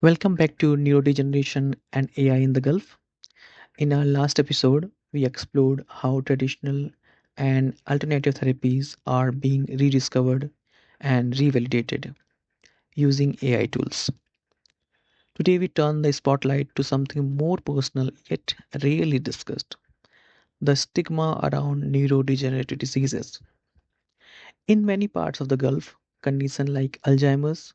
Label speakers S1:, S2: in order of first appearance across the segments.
S1: Welcome back to Neurodegeneration and AI in the Gulf. In our last episode, we explored how traditional and alternative therapies are being rediscovered and revalidated using AI tools. Today, we turn the spotlight to something more personal yet rarely discussed: the stigma around neurodegenerative diseases. In many parts of the Gulf, conditions like Alzheimer's,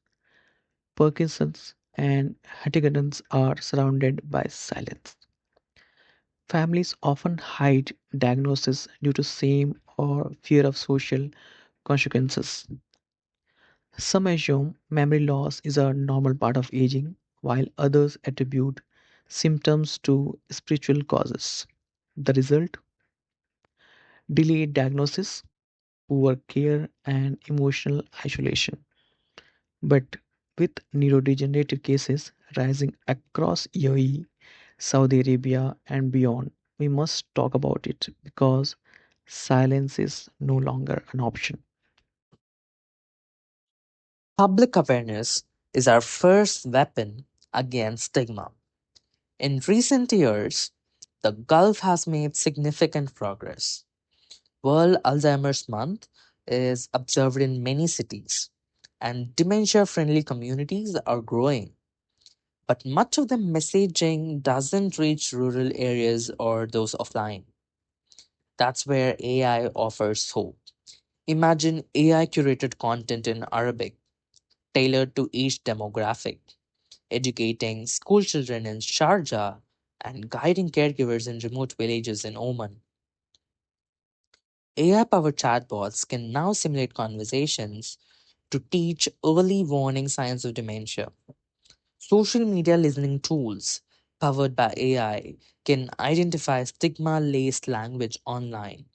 S1: Parkinson's, and Huntington's are surrounded by silence. Families often hide diagnosis due to shame or fear of social consequences. Some assume memory loss is a normal part of aging, while others attribute symptoms to spiritual causes. The result: delayed diagnosis, poor care, and emotional isolation. But with neurodegenerative cases rising across UAE, Saudi Arabia, and beyond, we must talk about it because silence is no longer an option.
S2: Public awareness is our first weapon against stigma. In recent years, the Gulf has made significant progress. World Alzheimer's Month is observed in many cities, and dementia friendly communities are growing. But much of the messaging doesn't reach rural areas or those offline. That's where AI offers hope. Imagine AI curated content in Arabic, tailored to each demographic, educating school children in Sharjah and guiding caregivers in remote villages in Oman. AI powered chatbots can now simulate conversations to teach early warning signs of dementia. Social media listening tools powered by AI can identify stigma laced language online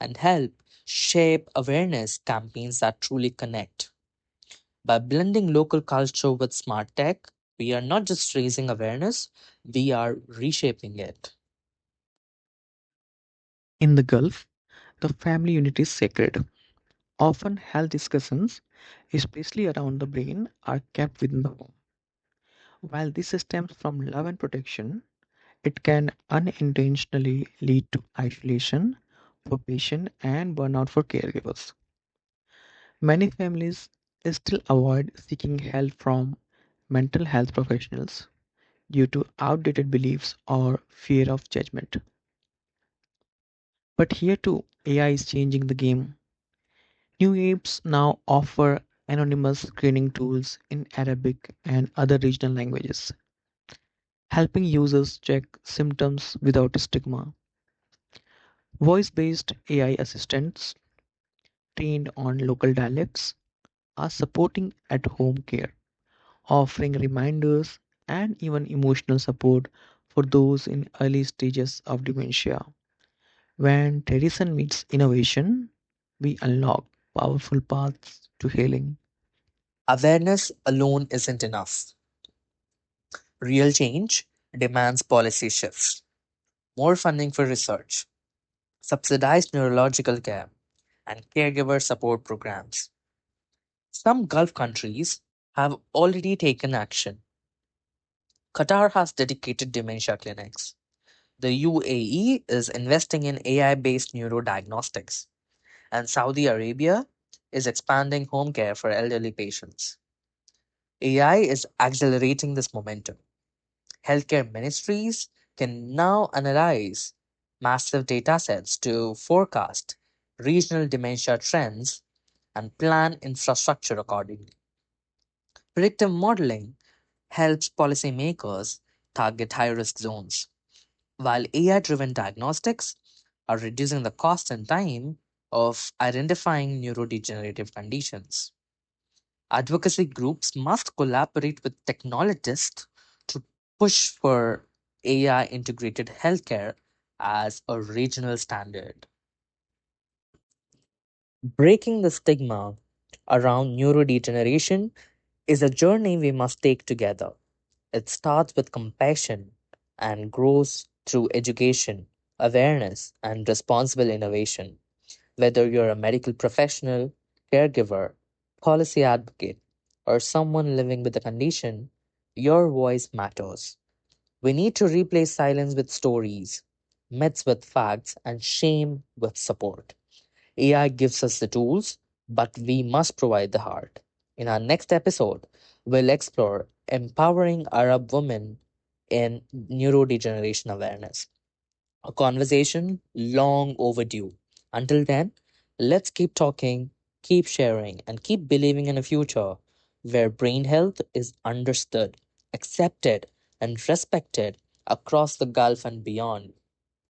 S2: and help shape awareness campaigns that truly connect. By blending local culture with smart tech, we are not just raising awareness, we are reshaping it.
S1: In the Gulf, the family unit is sacred. Often, health discussions, especially around the brain, are kept within the home. While this stems from love and protection, it can unintentionally lead to isolation for patient and burnout for caregivers. Many families still avoid seeking help from mental health professionals due to outdated beliefs or fear of judgment. But here too, AI is changing the game. New apps now offer anonymous screening tools in Arabic and other regional languages, helping users check symptoms without stigma. Voice based AI assistants trained on local dialects are supporting at home care, offering reminders and even emotional support for those in early stages of dementia. When tradition meets innovation, we unlock powerful paths to healing.
S2: Awareness alone isn't enough. Real change demands policy shifts, more funding for research, subsidized neurological care, and caregiver support programs. Some Gulf countries have already taken action. Qatar has dedicated dementia clinics. The UAE is investing in AI based neurodiagnostics, and Saudi Arabia is expanding home care for elderly patients. AI is accelerating this momentum. Healthcare ministries can now analyze massive data sets to forecast regional dementia trends and plan infrastructure accordingly. Predictive modeling helps policymakers target high risk zones, while AI driven diagnostics are reducing the cost and time of identifying neurodegenerative conditions. Advocacy groups must collaborate with technologists to push for AI integrated healthcare as a regional standard. Breaking the stigma around neurodegeneration is a journey we must take together. It starts with compassion and grows through education, awareness, and responsible innovation. Whether you're a medical professional, caregiver, policy advocate, or someone living with a condition, Your voice matters. We need to replace silence with stories, myths with facts, and shame with support. AI gives us the tools, but we must provide the heart. In our next episode, we'll explore empowering Arab women in neurodegeneration awareness, a conversation long overdue. Until then, let's keep talking, keep sharing, and keep believing in a future where brain health is understood, accepted, and respected across the Gulf and beyond.